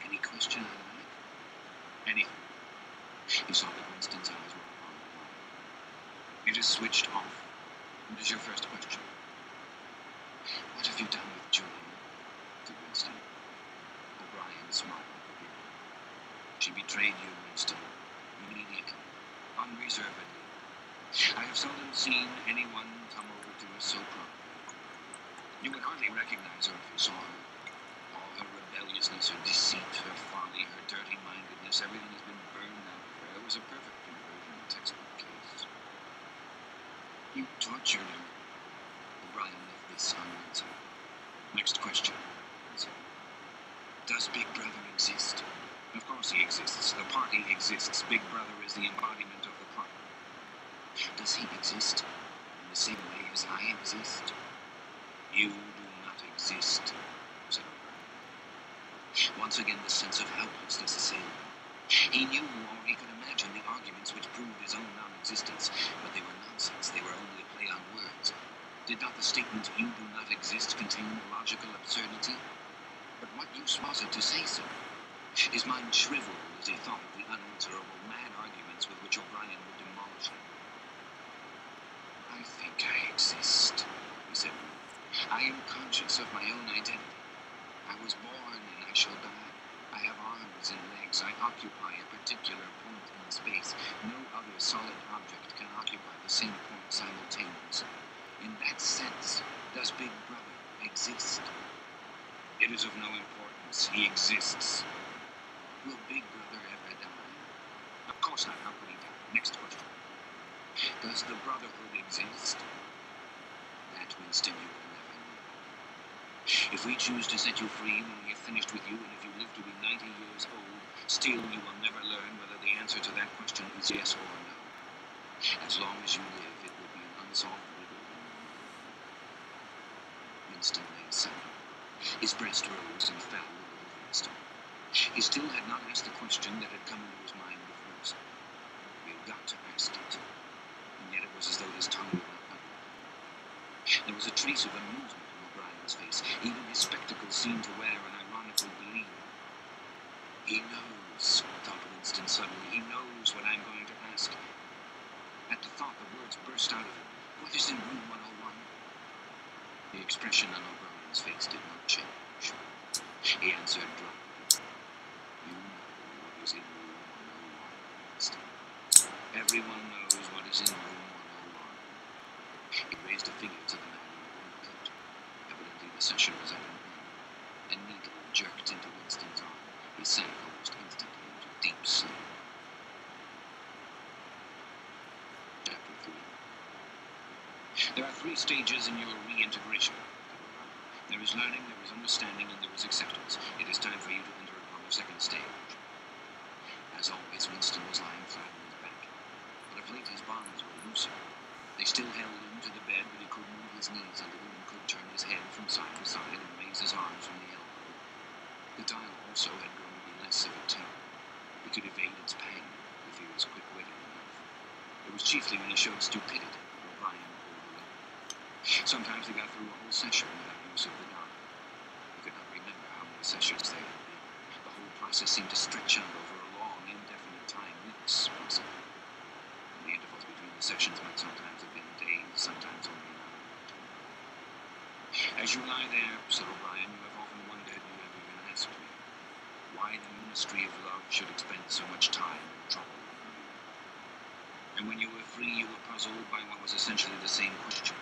"Any question I like?" "Anything." He saw that Winston's eyes were upon O'Brien. "It is switched off. What is your first question?" "What have you done with Julia?" said Winston. O'Brien smiled again. "She betrayed you, Winston, immediately, unreservedly. I have seldom seen anyone come over to us so promptly. You would hardly recognize her if you saw her. All her rebelliousness, her deceit, her folly, her dirty-mindedness, everything has been burned out of her. It was a perfect conversion textbook case." "You tortured her." O'Brien left this unanswered. "Next question," he said. "Does Big Brother exist?" "Of course he exists. The party exists. Big Brother is the embodiment of the party." "Does he exist in the same way as I exist?" "You do not exist," said O'Brien. Once again the sense of helplessness assailed him. He knew, or he could imagine, the arguments which proved his own non-existence, but they were nonsense. They were only a play on words. Did not the statement, "You do not exist," contain logical absurdity? But what use was it to say so? His mind shriveled as he thought of the unanswerable, mad arguments with which O'Brien would demolish him. "I think I exist," he said. "I am conscious of my own identity. I was born and I shall die. I have arms and legs. I occupy a particular point in space. No other solid object can occupy the same point simultaneously. In that sense, does Big Brother exist? It is of no importance. He exists. Will Big Brother ever die? Of course not. How could he die? Next question. Does the Brotherhood exist? That, Winston, you will never know. If we choose to set you free when we have finished with you, and if you live to be 90 years old, still you will never learn whether the answer to that question is yes or no. As long as you live, it will be an unsolved riddle. Winston lay silent. His breast rose and fell with the Winston. He still had not asked the question that had come into his mind before. He had got to ask it, and yet it was as though his tongue would not utter it. There was a trace of amusement on O'Brien's face. Even his spectacles seemed to wear an ironical gleam. He knows, thought Winston suddenly. He knows what I'm going to ask. At the thought, the words burst out of him. What is in room 101? The expression on O'Brien's face did not change. He answered dryly. You know what is in room 101, Winston. Everyone knows what is in room 101. He raised a finger to the man in the warm coat. Evidently the session was at an end. A needle jerked into Winston's arm. He sank almost instantly into deep sleep. Chapter 3. There are 3 stages in your reintegration. There is learning, there is understanding, and there is acceptance. It is time for you to enter upon the 2nd stage. As always, Winston was lying flat on his back. But of late his bonds were looser. They still held him to the bed, but he could move his knees a little and could turn his head from side to side and raise his arms from the elbow. The dial also had grown to be less of a terror. He could evade its pang if he was quick-witted enough. It was chiefly when he showed stupidity that O'Brien pulled away. Sometimes he got through a whole session without use of the dial. He could not remember how many sessions there had been. The whole process seemed to stretch out over a long, indefinite time, weeks, possibly. And the intervals between the sessions might sometimes have been days, sometimes only an hour or 2. As you lie there, said O'Brien, you have often wondered, you have even asked me, why the Ministry of Love should expend so much time and trouble on you. And when you were free, you were puzzled by what was essentially the same question.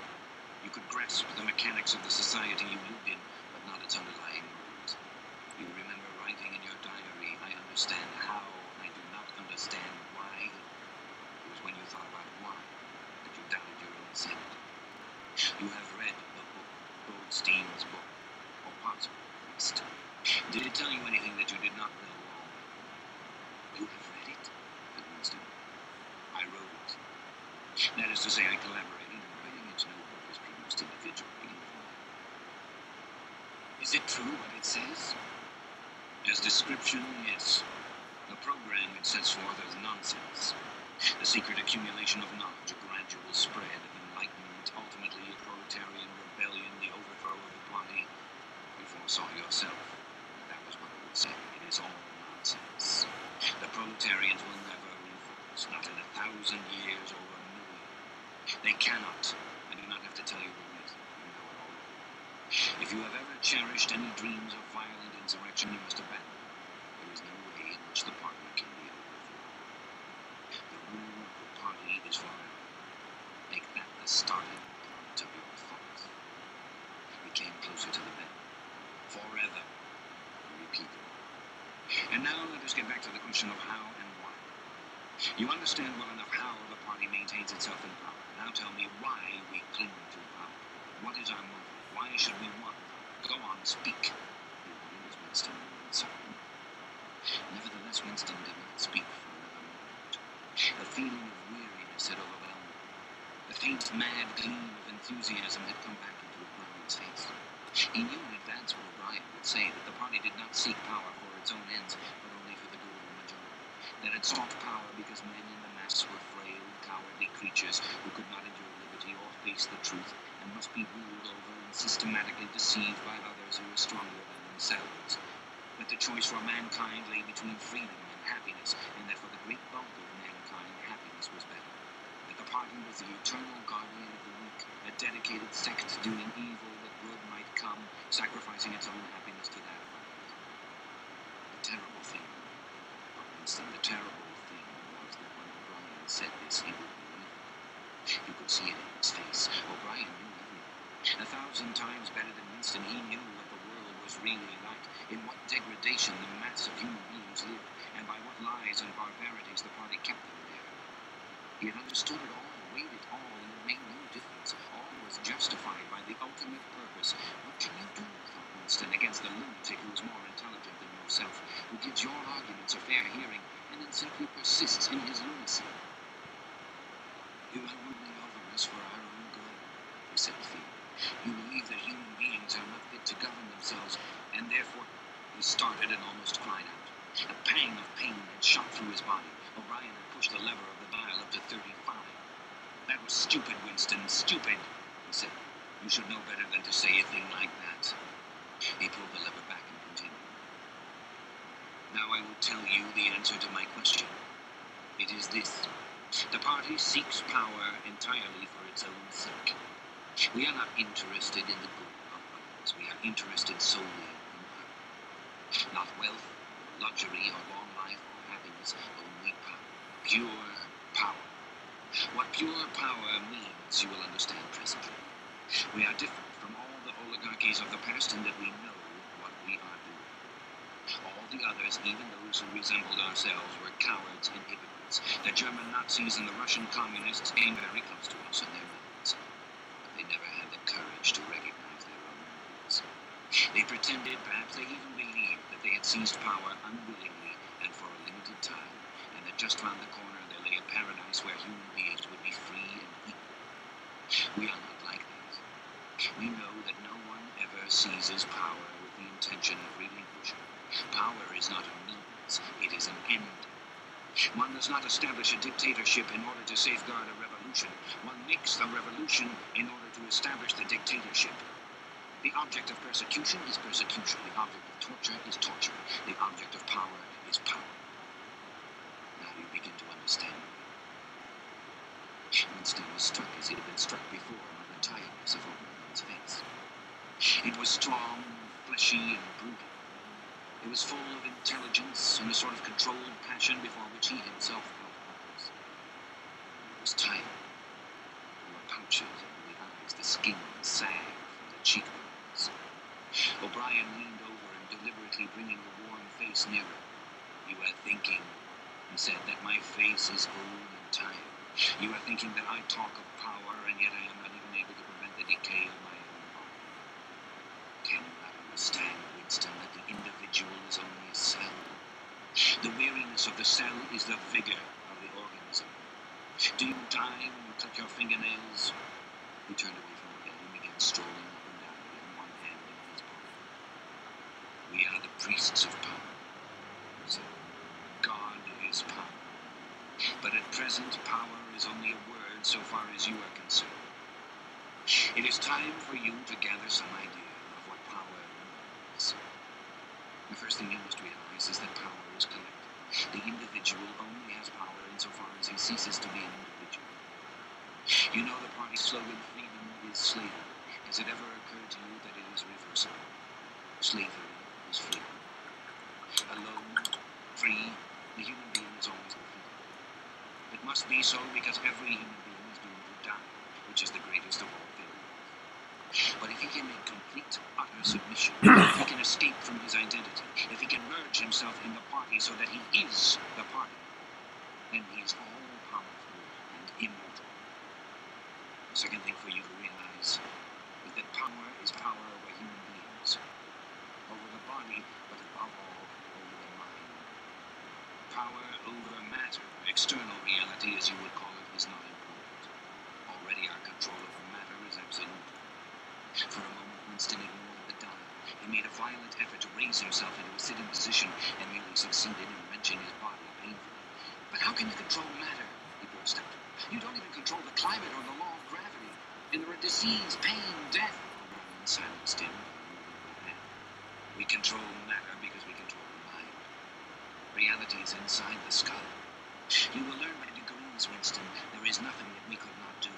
You could grasp the mechanics of the society you lived in, but not its underlying motives. You remember writing in your diary, I understand how, I do not understand why. It was when you thought about why that you doubted your own sanity. You have read the book, Goldstein's book, or parts of it at least. Did it tell you anything that you did not know already? You have read it? Said Winston. I wrote it. That is to say, I collaborated in writing its notebook was produced individually. Is it true what it says? As description, yes. The program it sets forth as nonsense. The secret accumulation of knowledge, a gradual spread of enlightenment, ultimately a proletarian rebellion, the overthrow of the party. You foresaw yourself. That was what it would say. It is all nonsense. The proletarians will never revolt, not in 1,000 years or a million. They cannot. I do not have to tell you the reason. You know it already. If you have ever cherished any dreams of violent insurrection, you must abandon them. There is no way in which the party can be overthrown. The rule of the party is forever. Make that the starting point of your thoughts. He came closer to the bed. Forever, he repeated. And now let us get back to the question of how and why. You understand well enough how the party maintains itself in power. Now tell me why we cling to power. What is our motive? Why should we want power? Go on, speak. Winston remained silent. Nevertheless, Winston did not speak for another moment. A feeling of weariness had overwhelmed him. A faint, mad gleam of enthusiasm had come back into O'Brien's face. He knew in advance what O'Brien would say, that the party did not seek power for its own ends, but only for the good of the majority. that had sought power because men in the mass were frail, cowardly creatures who could not endure liberty or face the truth, and must be ruled over and systematically deceived by others who were stronger than themselves. That the choice for mankind lay between freedom and happiness, and that for the great bulk of mankind, happiness was better. That the party was the eternal guardian of the weak, a dedicated sect doing evil that good might come, sacrificing its own happiness to that of others. The terrible thing, Winston, the terrible thing was that when O'Brien said this, he would believe it. You could see it in his face. O'Brien knew everything. 1,000 times better than Winston, he knew what the world was really like, in what degradation the mass of human beings lived, and by what lies and barbarities the party kept them there. He had understood it all, weighed it all, and it made no difference. All was justified by the ultimate purpose. What can you do, thought Winston, against a lunatic who is more intelligent than yourself, who gives your arguments a fair hearing, and then simply persists in his lunacy? You are ruling over us for our own good, he said, feebly. You believe that human beings are not fit to govern themselves, and therefore he started and almost cried out. A pang of pain had shot through his body. O'Brien had pushed the lever of the dial up to 35. That was stupid, Winston, stupid, he said. You should know better than to say a thing like that. He pulled the lever back and continued. Now I will tell you the answer to my question. It is this. The party seeks power entirely for its own sake. We are not interested in the good of others. We are interested solely in power. Not wealth, luxury, or long life, or happiness, only power. Pure power. What pure power means you will understand presently. We are different from all the oligarchies of the past in that we know what we are doing. All the others, even those who resembled ourselves, were cowards and hypocrites. The German Nazis and the Russian communists came very close to us in their methods. They never had the courage to recognize their own movements. They pretended, perhaps they even believed, that they had seized power unwillingly and for a limited time, and that just round the corner there lay a paradise where human beings would be free and equal. We are not like that. We know that no one ever seizes power with the intention of relinquishing. Power is not a means, it is an end. One does not establish a dictatorship in order to safeguard a revolution. One makes the revolution in order to establish the dictatorship. The object of persecution is persecution. The object of torture is torture. The object of power is power. Now you begin to understand me. Winston was struck as he had been struck before by the tiredness of O'Brien's face. It was strong, fleshy, and brutal. It was full of intelligence and a sort of controlled passion before which he himself felt helpless. It was tired. There were pouches under the eyes, the skin sagged from the cheekbones. O'Brien leaned over and deliberately bringing the warm face nearer. You are thinking, he said, that my face is old and tired. You are thinking that I talk of power, and yet I am not even able to prevent the decay of my own body. Can you not understand, Winston, that the individual is only a cell? The weariness of the cell is the vigor of the organism. Do you die when you cut your fingernails? He turned away from the bed and began strolling up and down with one hand in his pocket. We are the priests of power, he said. God is power. But at present, power is only a word so far as you are concerned. It is time for you to gather some idea of what power means. The first thing you must realize is that power is collective. The individual only has power insofar as he ceases to be an individual. You know the party's slogan, freedom is slavery. Has it ever occurred to you that it is reversible? Slavery is freedom. Alone, free, the human being is always defeated. It must be so because every human being is doomed to die, which is the greatest of all failures. But if he can make complete, utter submission, if he can escape from his identity, if he can merge himself in the party so that he is the party, then he is all-powerful and immortal. The second thing for you to realize is that power is power over human beings, over the body, but above all, over the mind. Power over matter, external reality as you would call it, is not important. Already our control over matter is absolute. For a moment, Winston ignored the dial. He made a violent effort to raise himself into a sitting position and nearly succeeded in wrenching his body painfully. But how can you control matter? He burst out. You don't even control the climate or the law of gravity. And there are disease, pain, death. O'Brien silenced him. We control matter because we control the mind. Reality is inside the skull. You will learn by degrees, Winston. There is nothing that we could not do.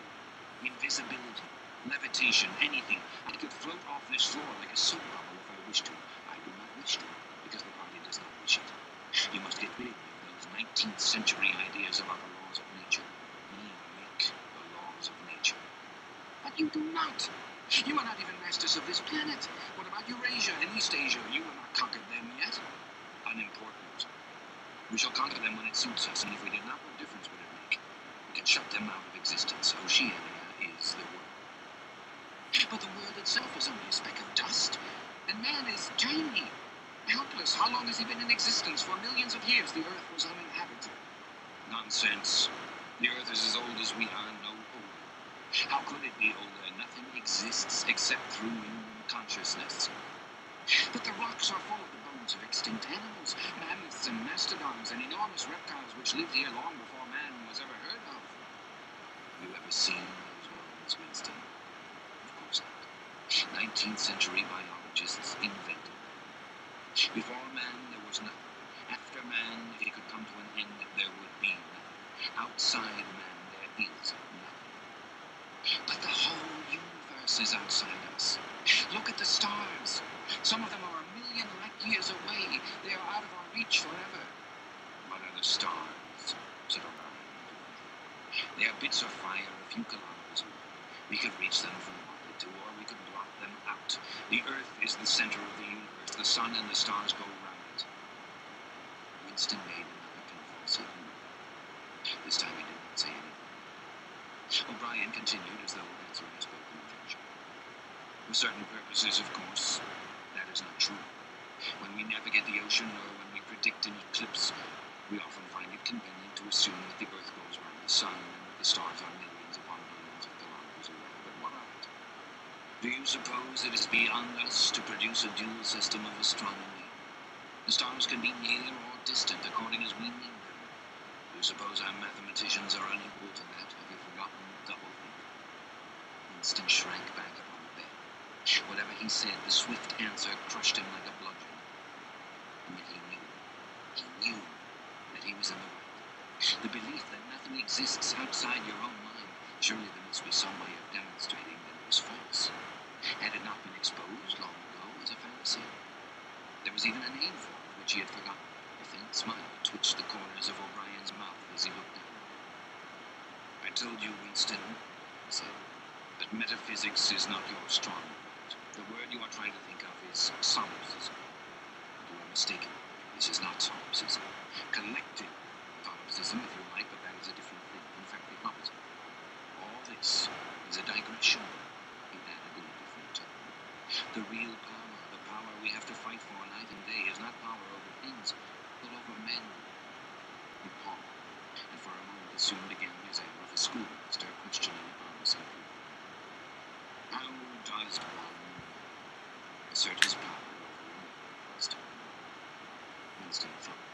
Invisibility, levitation, anything. I could float off this floor like a soap bubble if I wished to. I do not wish to, because the party does not wish it. You must get rid of those 19th century ideas about the laws of nature. We make the laws of nature. But you do not. You are not even masters of this planet. What about Eurasia and East Asia? You have not conquered them yet. Unimportant. We shall conquer them when it suits us, and if we did not, what difference would it make? We can shut them out of existence. Oceania is the world. But the world itself is only a speck of dust, and man is tiny, helpless. How long has he been in existence? For millions of years, the Earth was uninhabited. Nonsense. The Earth is as old as we are, no older. How could it be older? Nothing exists except through human consciousness. But the rocks are full of the bones of extinct animals, mammoths and mastodons and enormous reptiles which lived here long before man was ever heard of. Have you ever seen those bones, Winston? Of course not. 19th century biologists invented them. Before man, there was nothing. After man, if he could come to an end, there would be nothing. Outside man, there is nothing. But the whole universe is outside us. Look at the stars. Some of them are 1,000,000 light years away. They are out of our reach forever. What are the stars? Said O'Brien. They are bits of fire a few kilometers away. We could reach them if we wanted to, or we could blot them out. The Earth is the center of the universe. The sun and the stars go round it. Winston made another convulsive move. This time he did not say anything. O'Brien continued as though answering a spoken objection. For certain purposes, of course, that is not true. When we navigate the ocean or when we predict an eclipse, we often find it convenient to assume that the Earth goes round the sun and that the stars are millions upon millions of kilometers away. But what of it? Do you suppose it is beyond us to produce a dual system of astronomy? The stars can be near or distant according as we need them. Do you suppose our mathematicians are unequal to that? Have you forgotten doublethink? Winston shrank back upon the bed. Whatever he said, the swift answer crushed him like a bludgeon. And yet he knew that he was in the right. The belief that nothing exists outside your own mind, surely there must be some way of demonstrating that it was false. Had it not been exposed long ago as a fallacy? There was even a name for it, which he had forgotten. A faint smile twitched the corners of O'Brien's mouth as he looked down. I told you, Winston, he said, that metaphysics is not your strong point. The word you are trying to think of is solipsism. You are mistaken. This is not solipsism. Collective solipsism, if you like, but that is a different thing. In fact, the opposite. All this is a digression. He added in a different tone. The real power, the power we have to fight for night and day, is not power over things, but over men. He paused, and for a moment assumed again his air of a schoolmaster questioning honestly. How does one assert his power over another, Winston? Winston thought.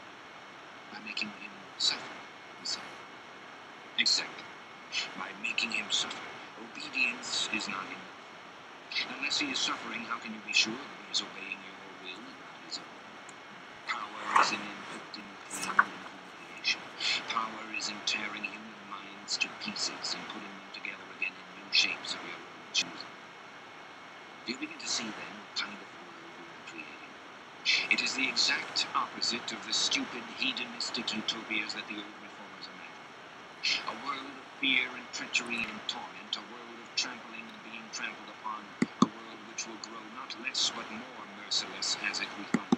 By making him suffer, he said. Exactly. By making him suffer. Obedience is not enough. Unless he is suffering, how can you be sure that he is obeying your will and not his own? Power is in inflicting pain and humiliation. Power is in tearing human minds to pieces and putting them together again in new shapes of your own choosing. Do you begin to see then what kind of world we are creating? It is the exact opposite of the stupid, hedonistic utopias that the old reformers imagined. A world of fear and treachery and torment, a world of trampling and being trampled upon, a world which will grow not less but more merciless as it refines.